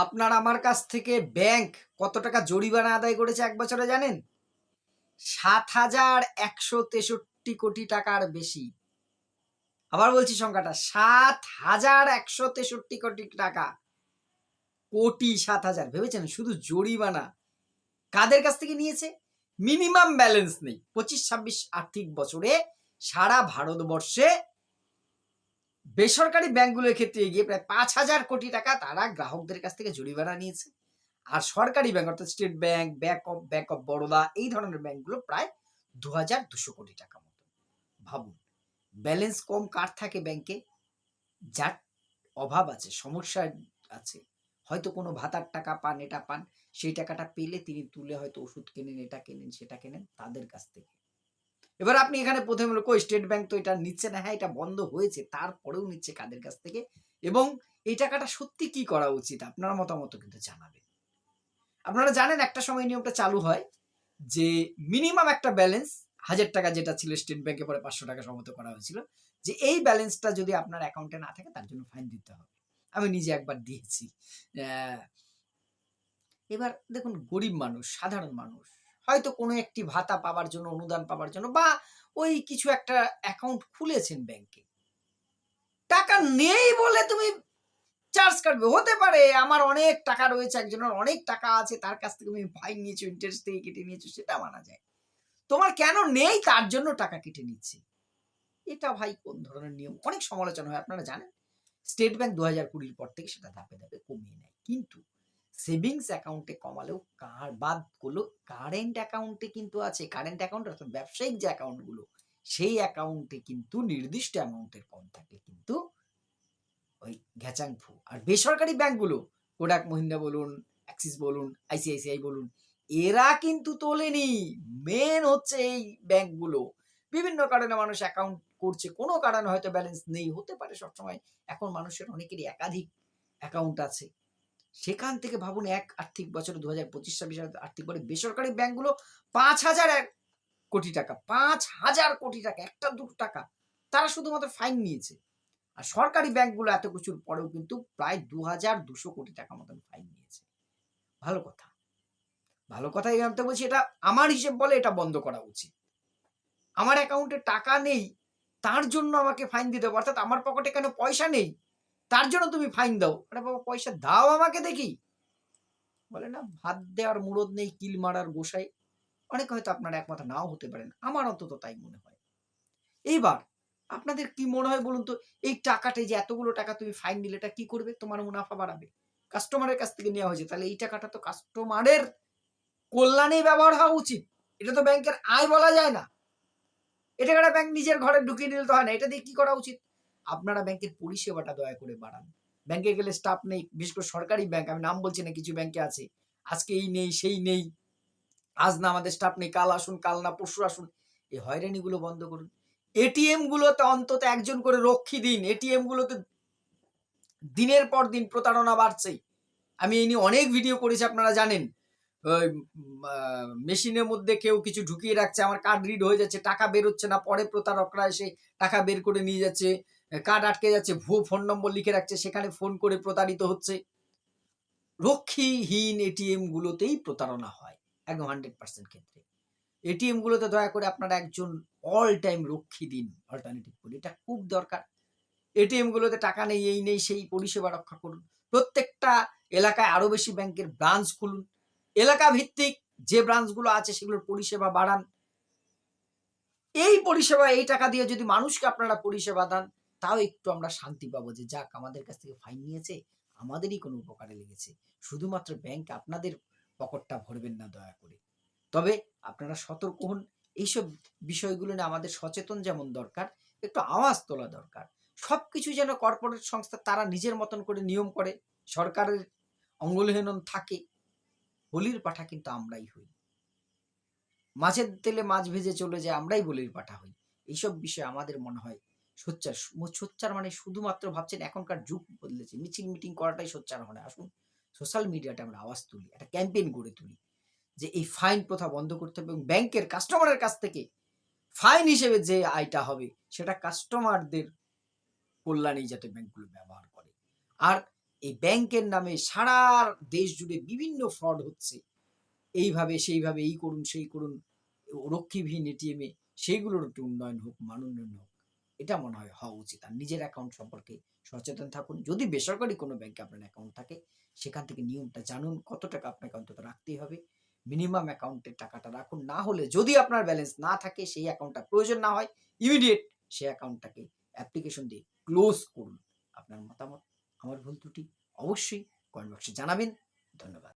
আপনার আমার কাছ থেকে ব্যাংক কত টাকা জরিমানা আদায় করেছে এক বছরে জানেন? ৭,১৬৩ কোটি টাকার বেশি। আবার বলছি সংখ্যাটা ৭,১৬৩ কোটি টাকা। কোটি ৭,০০০ ভেবেছেন? শুধু জরিমানা। কাদের কাছ থেকে নিয়েছে? মিনিমাম ব্যালেন্স নেই। ২৫-২৬ আর্থিক বছরে সারা ভারতবর্ষে বেসরকারি ব্যাংকগুলোর ক্ষেত্রে গিয়ে প্রায় ৫,০০০ কোটি টাকা তারা গ্রাহকদের কাছ থেকে জরিমানা নিয়েছে। আর সরকারি ব্যাংক অর্থাৎ state bank, bank of Baroda এই ধরনের ব্যাংকগুলো প্রায় ২,২০০ কোটি টাকা মতো। ভাবুন, ব্যালেন্স কম কার থাকে ব্যাংকে? যার অভাব আছে, সমস্যা আছে। হয়তো কোনো ভাতার টাকা পান, এটা পান, সেই টাকাটা পেলে তিনি তুলে হয়তো ওষুধ কেনেন, এটা কেনেন, সেটা কেনেন তাদের কাছ থেকে। এবার আপনি এখানে ১ম হলো কই স্টেট ব্যাংক তো এটা নিচ্ছে না। হ্যাঁ, এটা বন্ধ হয়েছে। তারপরেও নিচ্ছে কাদের কাছ থেকে? এবং এই টাকাটা সত্যি কি করা উচিত? আপনার মতামতও কিন্তু জানাবেন। আপনারা জানেন একটা সময় নিয়মটা চালু হয় যে মিনিমাম একটা ব্যালেন্স ৳১,০০০ যেটা ছিল স্টেট ব্যাংকে পরে ৳৫০০ সম্ভবত করা হয়েছিল। যে এই ব্যালেন্সটা যদি আপনার অ্যাকাউন্টে না থাকে তার জন্য ফাইন দিতে হবে। আমি নিজে একবার দিয়েছি। অ্যা এবার দেখুন গরিব মানুষ, সাধারণ মানুষ হয়তো কোনো একটি ভাতা পাবার জন্য, অনুদান পাবার জন্য বা ওই কিছু একটা অ্যাকাউন্ট খুলেছেন ব্যাংকে। টাকা নেই বলে তুমি চার্জ কাটবে। হতে পারে আমার অনেক টাকা রয়েছে, একজনের অনেক টাকা আছে, তার কাছ থেকে তুমি ফাইন নিয়েছো, ইন্টারেস্ট থেকে কেটে নিয়েছো, সেটা মানা যায়। তোমার কেন নেই তার জন্য টাকা কেটে নিচ্ছে। এটা ভাই কোন ধরনের নিয়ম? অনেক সমালোচনা হয় আপনারা জানেন। স্টেট ব্যাংক ২০২০ পর থেকে সেটা ধাপে, ধাপে কমিয়ে নেয়। কিন্তু সেভিংস অ্যাকাউন্টে কমালেও বাদ করলেও কারেন্ট অ্যাকাউন্টে কিন্তু আছে। কারেন্ট অ্যাকাউন্ট অর্থাৎ ব্যবসায়িক যে অ্যাকাউন্ট গুলো, সেই অ্যাকাউন্টে কিন্তু নির্দিষ্ট অ্যামাউন্টের কম থাকলে কিন্তু ওই ঘ্যাচাং-ফু। আর বেসরকারি ব্যাংকগুলো কোটাক মহিন্দ্রা বলুন, অ্যাক্সিস বলুন, আইসিআইসিআই বলুন, এরা কিন্তু তোলেনি। মেন হচ্ছে এই ব্যাংকগুলো। বিভিন্ন কারণে মানুষ অ্যাকাউন্ট করছে। কোনো কারণে হয়তো ব্যালেন্স নেই। হতে পারে সবসময় এখন মানুষের অনেকেরই একাধিক অ্যাকাউন্ট আছে। সেখান থেকে ভাবুন এক আর্থিক বছরে ২০২৫-২৬ আর্থিক বছরে বেসরকারি ব্যাংকগুলো ৫,০০০ কোটি টাকা, ৫,০০০ কোটি টাকা, একটা দুটো টাকা তারা শুধুমাত্র ফাইন নিয়েছে। আর সরকারি ব্যাংকগুলো এত কিছুর পরেও কিন্তু প্রায় ২,২০০ কোটি টাকা মতন ফাইন নিয়েছে। ভালো কথা। ভালো কথা এই অর্থে বলছি এটা আমার হিসেব বলে এটা বন্ধ করা উচিত। আমার অ্যাকাউন্টে টাকা নেই, তার জন্য আমাকে ফাইন দিতে হবে। অর্থাৎ আমার পকেটে কেন পয়সা নেই, তার জন্য তুমি ফাইন দাও। আরে বাবা পয়সা দাও আমাকে দেখি। বলে না ভাত দেওয়ার মুরদ নেই কিল মারার গোসাই। অনেকে হয়তো আপনারা একমত নাও হতে পারেন। আমার অন্তত তাই মনে হয়। এইবার আপনাদের কি মনে হয় বলুন তো? এই টাকাটা এই যে এতগুলো টাকা তুমি ফাইন নিলে এটা কি করবে? তোমার মুনাফা বাড়াবে। কাস্টমারের কাছ থেকে নেওয়া হয়েছে। তাহলে এই টাকাটা তো কাস্টমারের কল্যাণেই ব্যবহার হওয়া উচিত। এটা তো ব্যাংকের আয় বলা যায় না। এই টাকাটা ব্যাংক নিজের ঘরে ঢুকিয়ে নিলে তো হয় না। এটা দিয়ে কি করা উচিত? আপনারা ব্যাংকের পরিষেবাটা দয়া করে বাড়ান। ব্যাংকে গেলে স্টাফ নেই। বিশেষ করে সরকারি ব্যাংক, আমি নাম বলছি না, কিছু ব্যাংকে আছে। আজকে এই নেই, সেই নেই। আজ না আমাদের স্টাফ নেই, কাল আসুন, কাল না পরশু আসুন। এই হয়রানিগুলো বন্ধ করুন। এটিএম গুলোতে অন্তত একজন করে রক্ষী দিন। এটিএম গুলোতে দিনের পর দিন প্রতারণা বাড়ছে। আমি এই নিয়ে অনেক ভিডিও করেছি আপনারা জানেন। ওই মেশিনের মধ্যে কেউ কিছু ঢুকিয়ে রাখছে, আমার কার্ড রিড হয়ে যাচ্ছে, টাকা বের হচ্ছে না, পরে প্রতারকরা এসে টাকা বের করে নিয়ে যাচ্ছে, কার্ড আটকে যাচ্ছে, ভুয়ো ফোন নম্বর লিখে রাখছে, সেখানে ফোন করে প্রতারিত হচ্ছে। রক্ষীহীন এটিএম গুলোতেই প্রতারণা হয় একদম 100% ক্ষেত্রে। এটিএম গুলোতে দয়া করে আপনারা একজন অল টাইম রক্ষী দিন অল্টারনেটিভ করে। এটা খুব দরকার। এটিএম গুলোতে টাকা নেই, এই নেই, সেই পরিষেবা রক্ষা করুন। প্রত্যেকটা এলাকায় আরো বেশি ব্যাংকের ব্রাঞ্চ খুলুন। এলাকা ভিত্তিক যে ব্রাঞ্চগুলো আছে সেগুলোর পরিষেবা বাড়ান। এই পরিষেবা এই টাকা দিয়ে যদি মানুষকে আপনারা পরিষেবা দেন, তাও একটু আমরা শান্তি পাবো যে যাক আমাদের কাছ থেকে ফাইন নিয়েছে, আমাদেরই কোনো উপকারে লেগেছে। শুধুমাত্র ব্যাংক আপনাদের পকেটটা ভরবেন না দয়া করে। তবে আপনারা সতর্ক হন। এইসব বিষয়গুলো নিয়ে আমাদের সচেতন যেমন দরকার, একটু আওয়াজ তোলা দরকার। সবকিছু যেন কর্পোরেট সংস্থা তারা নিজের মতন করে নিয়ম করে, সরকারের অঙ্গুলিহীন থাকে। বলির পাঠা কিন্তু আমরাই হই। মাছের তেলে মাছ ভেজে চলে যায়, আমরাই বলির পাঠা হই। এইসব বিষয়ে আমাদের মনে হয় সোচ্চার। সোচ্চার মানে শুধুমাত্র ভাবছেন এখনকার যুগ বদলেছে। মিছিল মিটিং করাটাই সোচ্চার হয় না। আসুন সোশ্যাল মিডিয়াতে আমরা আওয়াজ তুলি। একটা ক্যাম্পেইন গড়ে তুলি। যে এই ফাইন প্রথা বন্ধ করতে হবে এবং ব্যাংকের কাস্টমারের কাছ থেকে ফাইন হিসেবে যে আয়টা হবে সেটা কাস্টমারদের কল্যাণেই যাতে ব্যাংকগুলো ব্যবহার করে। আর এই ব্যাংকের নামে সারা দেশ জুড়ে বিভিন্ন ফ্রড হচ্ছে। এইভাবে সেইভাবে এই করুন, সেই করুন, রক্ষীবিহীন এটিএমে সেইগুলোর একটু উন্নয়ন হোক, মান উন্নয়ন হোক। এটা মনে হয় হওয়া উচিত। আর নিজের অ্যাকাউন্ট সম্পর্কে সচেতন থাকুন। যদি বেসরকারি কোনো ব্যাংকে আপনার অ্যাকাউন্ট থাকে, সেখান থেকে নিয়মটা জানুন। কত টাকা আপনাকে অন্তত রাখতেই হবে। মিনিমাম অ্যাকাউন্টে টাকাটা রাখুন। না হলে যদি আপনার ব্যালেন্স না থাকে, সেই অ্যাকাউন্টটা প্রয়োজন না হয়, ইমিডিয়েট সেই অ্যাকাউন্টটাকে অ্যাপ্লিকেশন দিয়ে ক্লোজ করুন। আপনার মতামত, আমার ভুল ত্রুটি অবশ্যই কমেন্ট বক্সে জানাবেন। ধন্যবাদ।